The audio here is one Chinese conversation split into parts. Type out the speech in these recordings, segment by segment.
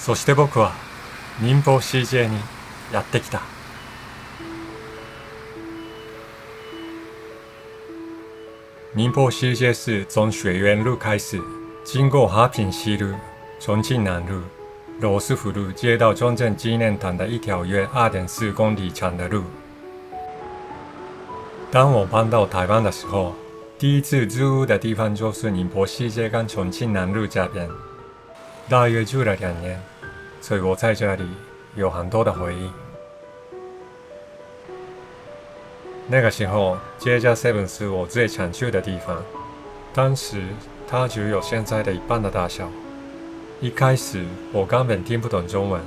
そして僕は民放 CJ にやってきた。民放 CJ 是从水源路开始，经过和平西路、重庆南路、罗斯福路，接到中正纪念堂的一条约2.4公里长的路。当我搬到台湾的时候，第一次租屋的地方就是宁波西街跟重庆南路这边，大约住了2年，所以我在这里有很多的回忆。那个时候，街家 Seven 是我最常去的地方，当时它只有现在的一半的大小。一开始我根本听不懂中文，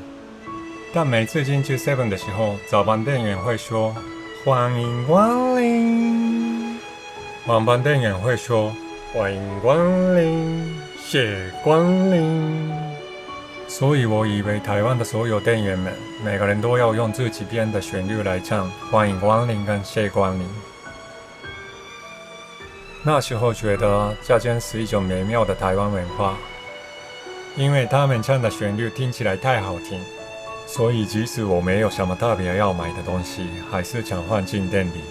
但每次进去 Seven 的时候，早班店员会说欢迎光临，晚班店员会说欢迎光临，谢光临。所以我以为台湾的所有店员们，每个人都要用自己编的旋律来唱欢迎光临跟谢光临。那时候觉得这真是一种美妙的台湾文化，因为他们唱的旋律听起来太好听，所以即使我没有什么特别要买的东西，还是常换进店里。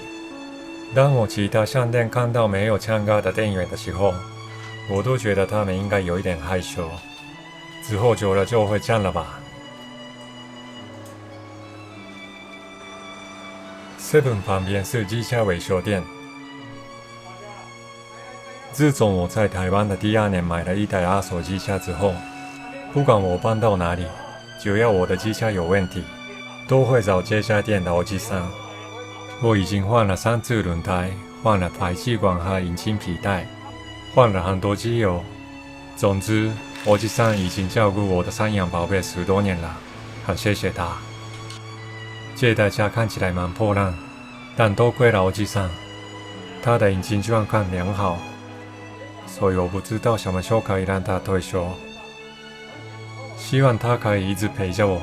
当我其他商店看到没有唱歌的店员的时候，我都觉得他们应该有一点害羞，之后久了就会唱了吧。Seven 旁边是机车维修店。自从我在台湾的第2年买了一台二手机车之后，不管我搬到哪里，只要我的机车有问题，都会找这家店的欧吉桑。我已经换了3次轮胎，换了排气管和引擎皮带，换了很多机油。总之，欧吉桑已经照顾我的三养宝贝10多年了，很谢谢他。这台车看起来蛮破烂，但多亏了欧吉桑，他的引擎状况良好，所以我不知道什么时候可以让他退休。希望他可以一直陪着我。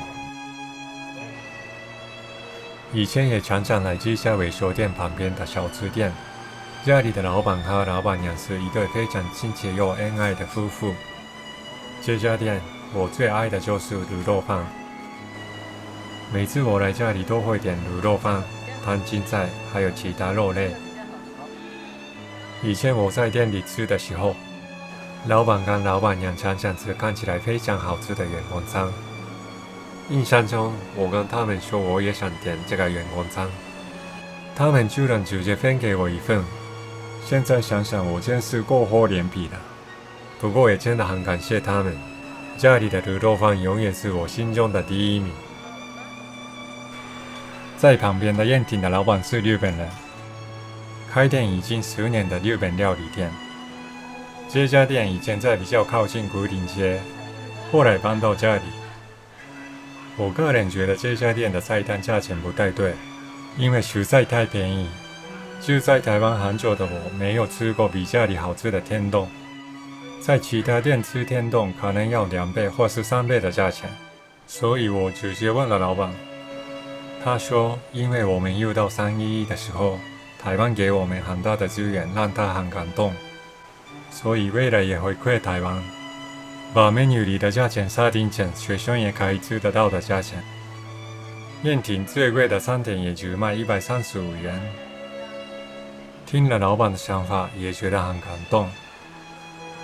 以前也常常来机车维修店旁边的小吃店，这里的老板和老板娘是一对非常亲切又恩爱的夫妇。这家店我最爱的就是卤肉饭，每次我来这里都会点卤肉饭、烫青菜还有其他肉类。以前我在店里吃的时候，老板跟老板娘常常吃看起来非常好吃的员工餐。印象中，我跟他们说我也想点这个员工餐，他们居然直接分给我一份。现在想想，我真是够厚脸皮的。不过也真的很感谢他们，这里的卤肉饭永远是我心中的第1名。在旁边的燕亭的老板是日本人，开店已经10年的日本料理店。这家店以前在比较靠近古亭街，后来搬到这里。我个人觉得这家店的菜单价钱不太对，因为实在太便宜。住在台湾很久的我，没有吃过比这里好吃的天丼。在其他店吃天丼可能要2倍或是3倍的价钱，所以我直接问了老板。他说，因为我们遇到311的时候，台湾给我们很大的资源，让他很感动，所以为了也回馈台湾，把 menu 里的价钱设定成学生也可以吃得到的价钱。燕亭最贵的餐点也只卖135元。听了老板的想法，也觉得很感动，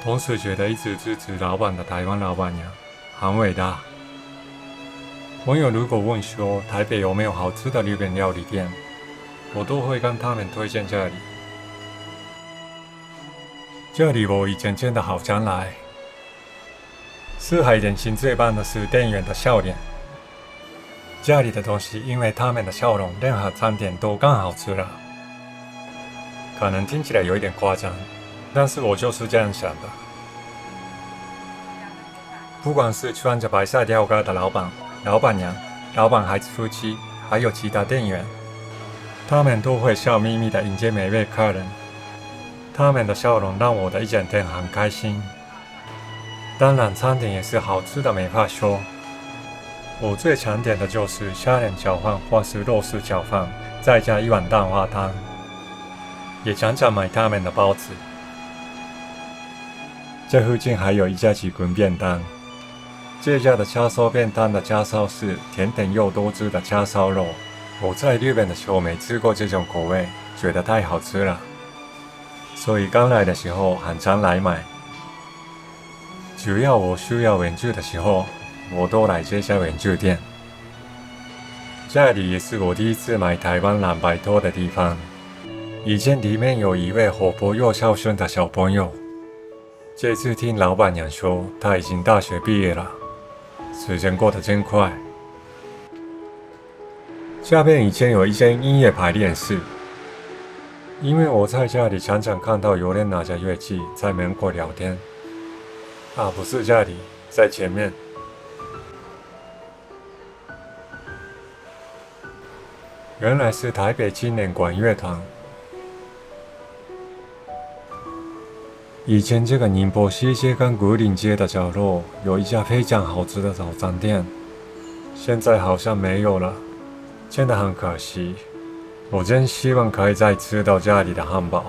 同时觉得一直支持老板的台湾老板娘很伟大。朋友如果问说台北有没有好吃的日本料理店，我都会跟他们推荐这里。这里我以前真的好常来。四海点心最棒的是店员的笑脸。这里的东西因为他们的笑容，任何餐点都更好吃了。可能听起来有一点夸张，但是我就是这样想的。不管是穿着白色吊嘎的老板、老板娘、老板孩子夫妻，还有其他店员，他们都会笑眯眯地迎接每位客人。他们的笑容让我的一整天很开心。当然，餐点也是好吃的没话说。我最常点的就是虾仁炒饭或是肉丝炒饭，再加一碗蛋花汤。也常常买他们的包子。这附近还有一家吉坤便当，这家的叉烧便当的叉烧是甜点又多汁的叉烧肉。我在日本的时候没吃过这种口味，觉得太好吃了，所以刚来的时候很常来买。只要我需要文具的时候，我都来这家文具店。这里也是我第一次买台湾蓝白拖的地方。以前里面有一位活泼又孝顺的小朋友，这次听老板娘说他已经大学毕业了，时间过得真快。下边以前有一间音乐排练室，因为我在家里常常看到有人拿着乐器在门口聊天。啊，不是这里，在前面。原来是台北青年管乐团。以前这个宁波西街跟牯岭街的角落有一家非常好吃的早餐店，现在好像没有了，真的很可惜。我真希望可以再吃到家里的汉堡。